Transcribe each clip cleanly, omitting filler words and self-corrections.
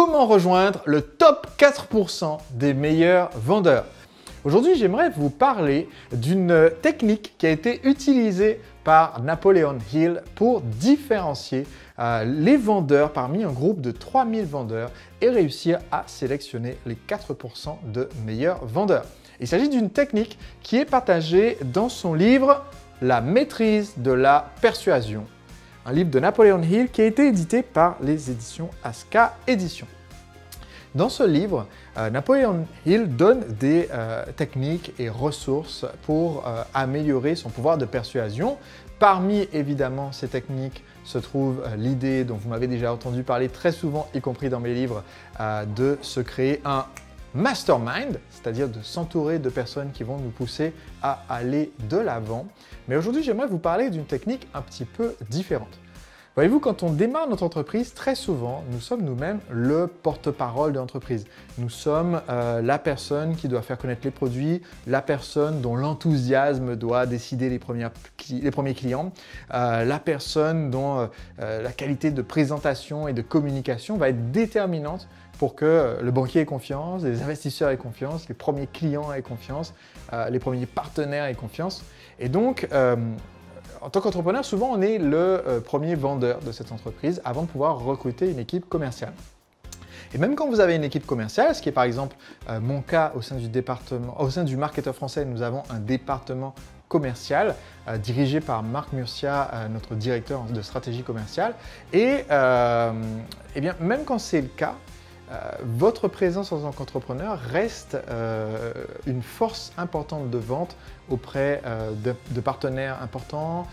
Comment rejoindre le top 4% des meilleurs vendeurs? Aujourd'hui, j'aimerais vous parler d'une technique qui a été utilisée par Napoleon Hill pour différencier les vendeurs parmi un groupe de 3000 vendeurs et réussir à sélectionner les 4% de meilleurs vendeurs. Il s'agit d'une technique qui est partagée dans son livre « La maîtrise de la persuasion », un livre de Napoleon Hill qui a été édité par les éditions Aska Éditions. Dans ce livre, Napoleon Hill donne des techniques et ressources pour améliorer son pouvoir de persuasion. Parmi, évidemment, ces techniques se trouve l'idée dont vous m'avez déjà entendu parler très souvent, y compris dans mes livres, de se créer un mastermind, c'est-à-dire de s'entourer de personnes qui vont nous pousser à aller de l'avant. Mais aujourd'hui, j'aimerais vous parler d'une technique un petit peu différente. Voyez-vous, quand on démarre notre entreprise, très souvent, nous sommes nous-mêmes le porte-parole de l'entreprise. Nous sommes la personne qui doit faire connaître les produits, la personne dont l'enthousiasme doit décider les premiers clients, la personne dont la qualité de présentation et de communication va être déterminante pour que le banquier ait confiance, les investisseurs aient confiance, les premiers clients aient confiance, les premiers partenaires aient confiance. Et donc, en tant qu'entrepreneur, souvent on est le premier vendeur de cette entreprise avant de pouvoir recruter une équipe commerciale. Et même quand vous avez une équipe commerciale, ce qui est par exemple mon cas au sein du département, au sein du marketeur français, nous avons un département commercial dirigé par Marc Murcia, notre directeur de stratégie commerciale. Et eh bien, même quand c'est le cas, votre présence en tant qu'entrepreneur reste une force importante de vente auprès de partenaires importants,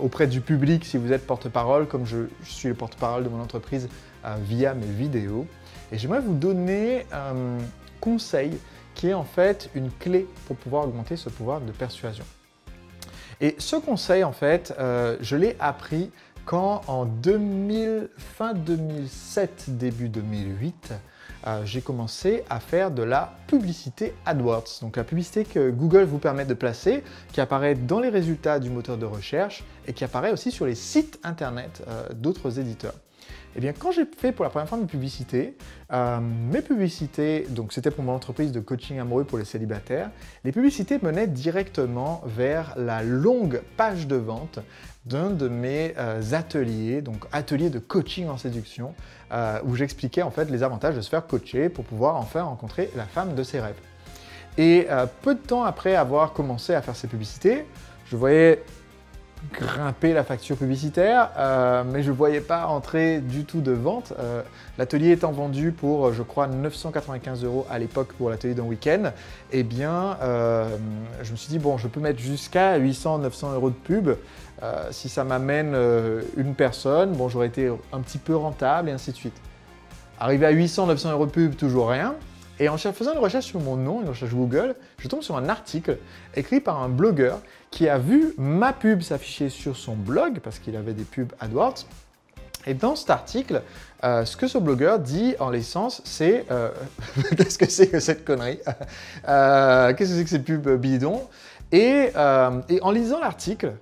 auprès du public si vous êtes porte-parole, comme je suis le porte-parole de mon entreprise via mes vidéos. Et j'aimerais vous donner un conseil qui est en fait une clé pour pouvoir augmenter ce pouvoir de persuasion. Et ce conseil, en fait, je l'ai appris quand en fin 2007, début 2008, j'ai commencé à faire de la publicité AdWords. Donc la publicité que Google vous permet de placer, qui apparaît dans les résultats du moteur de recherche et qui apparaît aussi sur les sites internet d'autres éditeurs. Eh bien, quand j'ai fait pour la première fois mes publicités, donc c'était pour mon entreprise de coaching amoureux pour les célibataires, les publicités menaient directement vers la longue page de vente d'un de mes ateliers, donc atelier de coaching en séduction, où j'expliquais en fait les avantages de se faire coacher pour pouvoir enfin rencontrer la femme de ses rêves. Et peu de temps après avoir commencé à faire ces publicités, je voyais grimper la facture publicitaire, mais je ne voyais pas entrer du tout de vente. L'atelier étant vendu pour, je crois, 995 € à l'époque pour l'atelier d'un week-end, eh bien, je me suis dit, bon, je peux mettre jusqu'à 800-900 € de pub. Si ça m'amène une personne, bon, j'aurais été un petit peu rentable et ainsi de suite. Arrivé à 800-900 € de pub, toujours rien. Et en faisant une recherche sur mon nom, une recherche Google, je tombe sur un article écrit par un blogueur qui a vu ma pub s'afficher sur son blog, parce qu'il avait des pubs AdWords. Et dans cet article, ce que ce blogueur dit en l'essence, c'est qu'est-ce que c'est que cette connerie? Qu'est-ce que c'est que ces pubs bidons? Et en lisant l'article,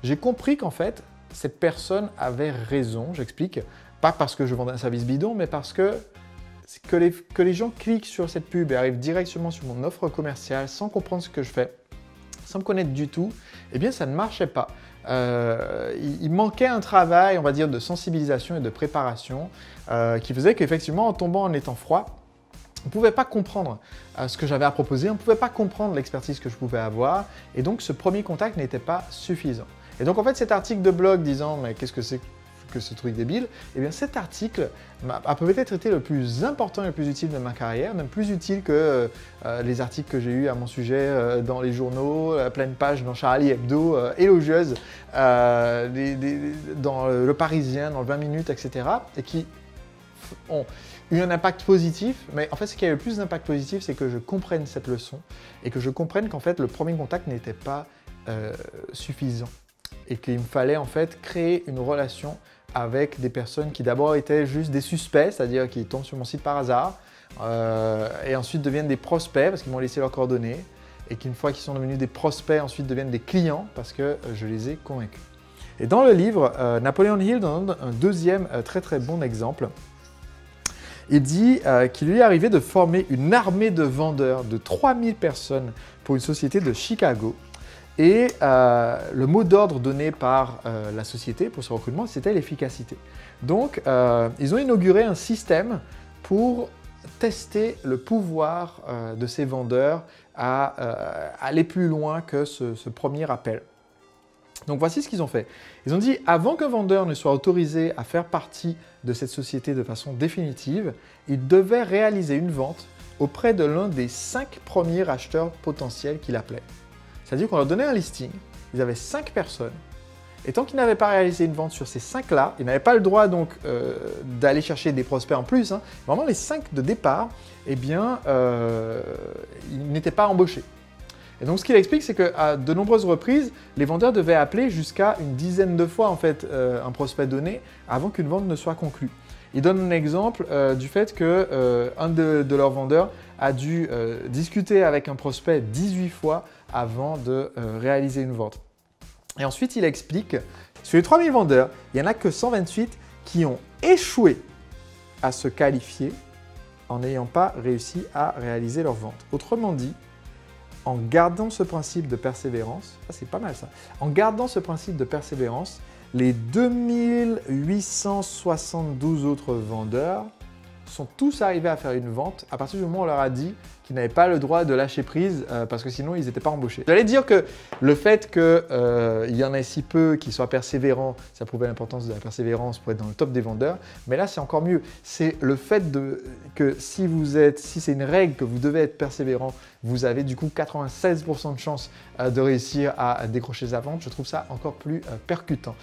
j'ai compris qu'en fait, cette personne avait raison, j'explique. Pas parce que je vendais un service bidon, mais parce que les gens cliquent sur cette pub et arrivent directement sur mon offre commerciale sans comprendre ce que je fais, sans me connaître du tout, eh bien ça ne marchait pas. Il manquait un travail, on va dire, de sensibilisation et de préparation qui faisait qu'effectivement, en tombant en étant froid, on ne pouvait pas comprendre ce que j'avais à proposer, on ne pouvait pas comprendre l'expertise que je pouvais avoir, et donc ce premier contact n'était pas suffisant. Et donc en fait, cet article de blog disant « mais qu'est-ce que c'est que ce truc débile ?» Eh bien cet article a peut-être été le plus important et le plus utile de ma carrière, même plus utile que les articles que j'ai eus à mon sujet dans les journaux, la pleine page dans Charlie Hebdo, élogieuse, dans Le Parisien, dans le 20 minutes, etc. et qui ont eu un impact positif, mais en fait ce qui a eu le plus d'impact positif, c'est que je comprenne cette leçon et que je comprenne qu'en fait le premier contact n'était pas suffisant et qu'il me fallait en fait créer une relation avec des personnes qui d'abord étaient juste des suspects, c'est-à-dire qui tombent sur mon site par hasard, et ensuite deviennent des prospects parce qu'ils m'ont laissé leurs coordonnées, et qu'une fois qu'ils sont devenus des prospects, ensuite deviennent des clients parce que je les ai convaincus. Et dans le livre, Napoleon Hill donne un deuxième très bon exemple Il dit qu'il lui est arrivé de former une armée de vendeurs de 3000 personnes pour une société de Chicago. Et le mot d'ordre donné par la société pour ce recrutement, c'était l'efficacité. Donc, ils ont inauguré un système pour tester le pouvoir de ces vendeurs à aller plus loin que ce premier appel. Donc voici ce qu'ils ont fait. Ils ont dit, avant qu'un vendeur ne soit autorisé à faire partie de cette société de façon définitive, il devait réaliser une vente auprès de l'un des 5 premiers acheteurs potentiels qu'il appelait. C'est-à-dire qu'on leur donnait un listing, ils avaient 5 personnes, et tant qu'ils n'avaient pas réalisé une vente sur ces 5-là, ils n'avaient pas le droit donc d'aller chercher des prospects en plus, hein. Vraiment les 5 de départ, eh bien, ils n'étaient pas embauchés. Et donc ce qu'il explique, c'est qu'à de nombreuses reprises, les vendeurs devaient appeler jusqu'à une dizaine de fois en fait, un prospect donné avant qu'une vente ne soit conclue. Il donne un exemple du fait qu'un de leurs vendeurs a dû discuter avec un prospect 18 fois avant de réaliser une vente. Et ensuite, il explique, sur les 3000 vendeurs, il n'y en a que 128 qui ont échoué à se qualifier en n'ayant pas réussi à réaliser leur vente. Autrement dit, en gardant ce principe de persévérance, ça c'est pas mal ça, en gardant ce principe de persévérance, les 2872 autres vendeurs sont tous arrivés à faire une vente à partir du moment où on leur a dit qu'ils n'avaient pas le droit de lâcher prise parce que sinon ils n'étaient pas embauchés. J'allais dire que le fait qu'il y en ait si peu qui soient persévérants, ça prouvait l'importance de la persévérance pour être dans le top des vendeurs, mais là c'est encore mieux. C'est le fait que si c'est une règle que vous devez être persévérant, vous avez du coup 96% de chance de réussir à décrocher sa vente. Je trouve ça encore plus percutant.